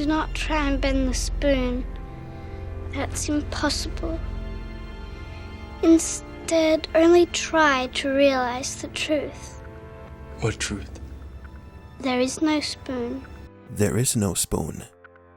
Do not try and bend the spoon. That's impossible. Instead, only try to realize the truth. What truth? There is no spoon. There is no spoon.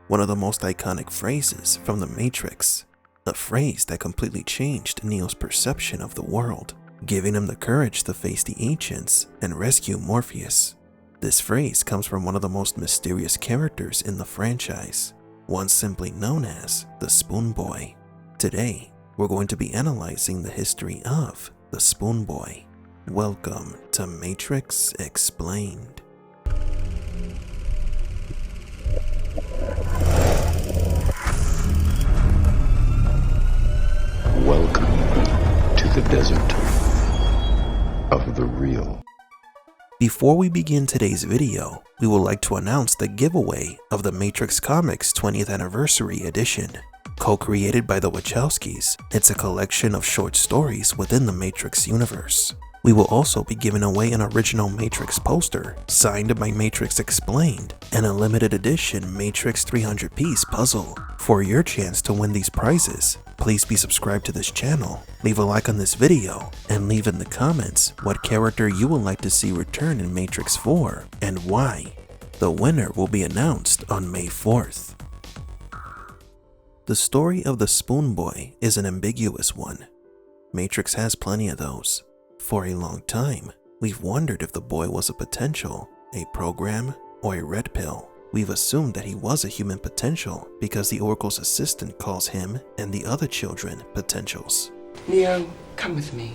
One of the most iconic phrases from The Matrix. A phrase that completely changed Neo's perception of the world, giving him the courage to face the ancients and rescue Morpheus. This phrase comes from one of the most mysterious characters in the franchise, one simply known as the Spoon Boy. Today, we're going to be analyzing the history of the Spoon Boy. Welcome to Matrix Explained. Welcome to the desert of the real. Before we begin today's video, we would like to announce the giveaway of the Matrix Comics 20th Anniversary Edition. Co-created by the Wachowskis, it's a collection of short stories within the Matrix universe. We will also be giving away an original Matrix poster, signed by Matrix Explained, and a limited edition Matrix 300-piece puzzle. For your chance to win these prizes, please be subscribed to this channel, leave a like on this video, and leave in the comments what character you would like to see return in Matrix 4 and why. The winner will be announced on May 4th. The story of the Spoon Boy is an ambiguous one. Matrix has plenty of those. For a long time, we've wondered if the boy was a potential, a program, or a red pill. We've assumed that he was a human potential because the Oracle's assistant calls him and the other children potentials. Neo, come with me.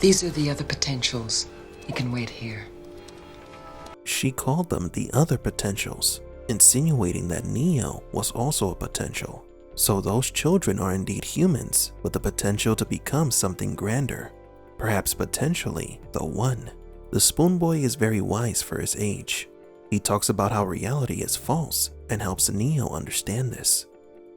These are the other potentials. You can wait here. She called them the other potentials, insinuating that Neo was also a potential. So those children are indeed humans with the potential to become something grander. Perhaps potentially the One. The Spoon Boy is very wise for his age. He talks about how reality is false and helps Neo understand this.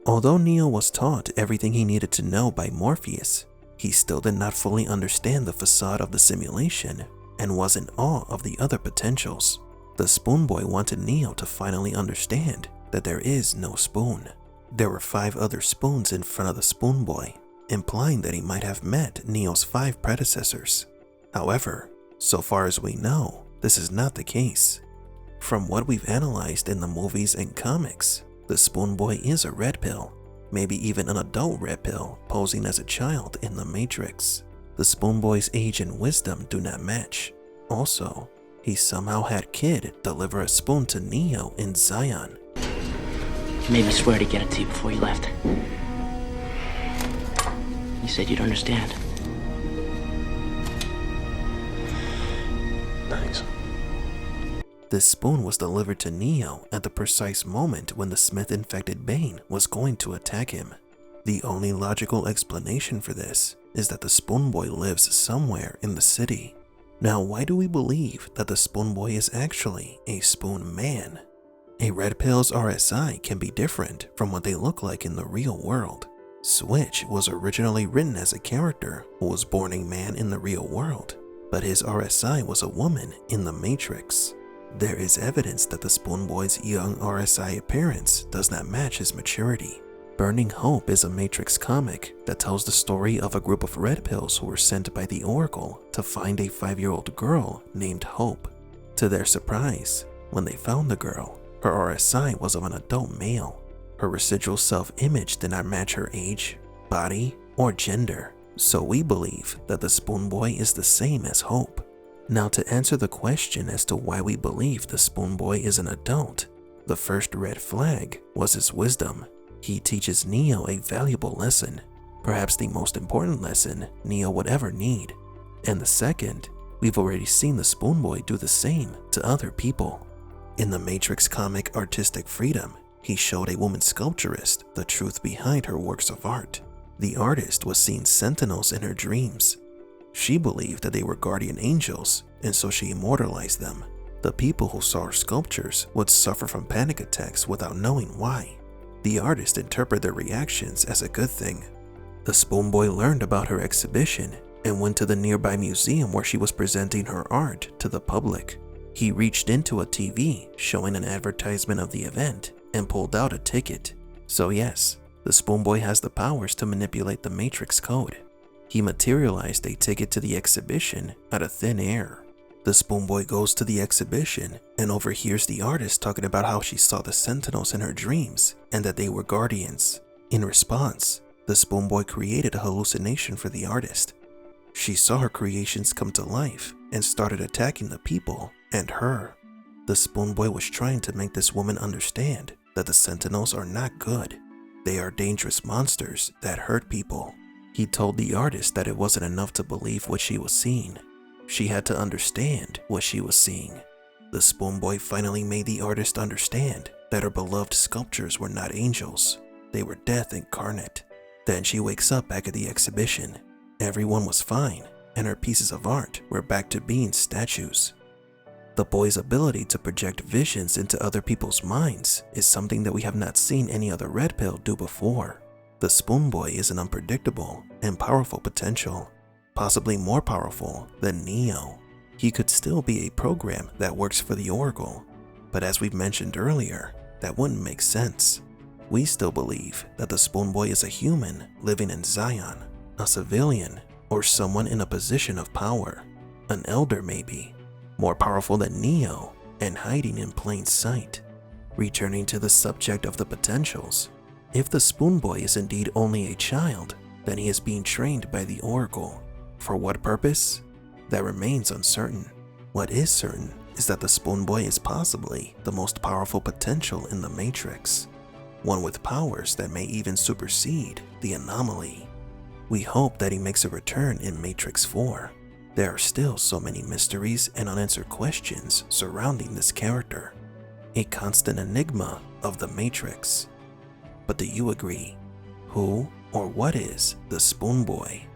Although Neo was taught everything he needed to know by Morpheus, he still did not fully understand the facade of the simulation and was in awe of the other potentials. The Spoon Boy wanted Neo to finally understand that there is no spoon. There were 5 other spoons in front of the Spoon Boy, implying that he might have met Neo's 5 predecessors. However, so far as we know, this is not the case. From what we've analyzed in the movies and comics, the Spoon Boy is a red pill, maybe even an adult red pill posing as a child in the Matrix. The Spoon Boy's age and wisdom do not match. Also, he somehow had Kid deliver a spoon to Neo in Zion. You made me swear to get it to you before you left. You said you'd understand. Nice. This spoon was delivered to Neo at the precise moment when the Smith-infected Bane was going to attack him. The only logical explanation for this is that the Spoon Boy lives somewhere in the city. Now, why do we believe that the Spoon Boy is actually a Spoon Man? A red pill's RSI can be different from what they look like in the real world. Switch was originally written as a character who was born a man in the real world, but his RSI was a woman in the Matrix. There is evidence that the Spoon Boy's young RSI appearance does not match his maturity. Burning Hope is a Matrix comic that tells the story of a group of red pills who were sent by the Oracle to find a 5-year-old girl named Hope. To their surprise, when they found the girl, her RSI was of an adult male. Her residual self-image did not match her age, body, or gender, so we believe that the Spoon Boy is the same as Hope. Now, to answer the question as to why we believe the Spoon Boy is an adult, the first red flag was his wisdom. He teaches Neo a valuable lesson, perhaps the most important lesson Neo would ever need. And the second, we've already seen the Spoon Boy do the same to other people. In the Matrix comic Artistic Freedom, he showed a woman sculpturist the truth behind her works of art. The artist was seeing sentinels in her dreams. She believed that they were guardian angels, and so she immortalized them. The people who saw her sculptures would suffer from panic attacks without knowing why. The artist interpreted their reactions as a good thing. The Spoon Boy learned about her exhibition and went to the nearby museum where she was presenting her art to the public. He reached into a TV showing an advertisement of the event and pulled out a ticket. So yes, the Spoon Boy has the powers to manipulate the Matrix code. He materialized a ticket to the exhibition out of thin air. The Spoon Boy goes to the exhibition and overhears the artist talking about how she saw the Sentinels in her dreams and that they were guardians. In response, the Spoon Boy created a hallucination for the artist. She saw her creations come to life and started attacking the people and her. The Spoon Boy was trying to make this woman understand that the Sentinels are not good. They are dangerous monsters that hurt people. He told the artist that it wasn't enough to believe what she was seeing. She had to understand what she was seeing. The Spoon Boy finally made the artist understand that her beloved sculptures were not angels. They were death incarnate. Then she wakes up back at the exhibition. Everyone was fine, and her pieces of art were back to being statues. The boy's ability to project visions into other people's minds is something that we have not seen any other Red Pill do before. The Spoon Boy is an unpredictable and powerful potential, possibly more powerful than Neo. He could still be a program that works for the Oracle, but as we've mentioned earlier, that wouldn't make sense. We still believe that the Spoon Boy is a human living in Zion, a civilian, or someone in a position of power, an elder maybe, more powerful than Neo and hiding in plain sight. Returning to the subject of the potentials, if the Spoon Boy is indeed only a child, then he is being trained by the Oracle. For what purpose? That remains uncertain. What is certain is that the Spoon Boy is possibly the most powerful potential in the Matrix, one with powers that may even supersede the Anomaly. We hope that he makes a return in Matrix 4. There are still so many mysteries and unanswered questions surrounding this character, a constant enigma of the Matrix. But do you agree? Who or what is the Spoon Boy?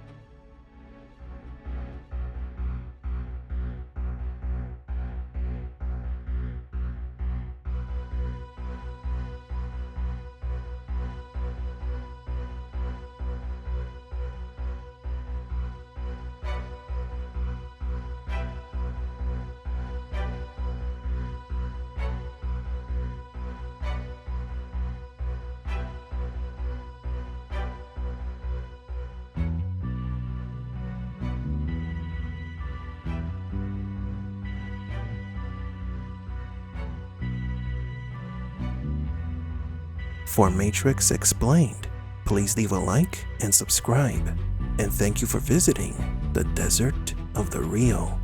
For Matrix Explained, please leave a like and subscribe. And thank you for visiting the Desert of the Real.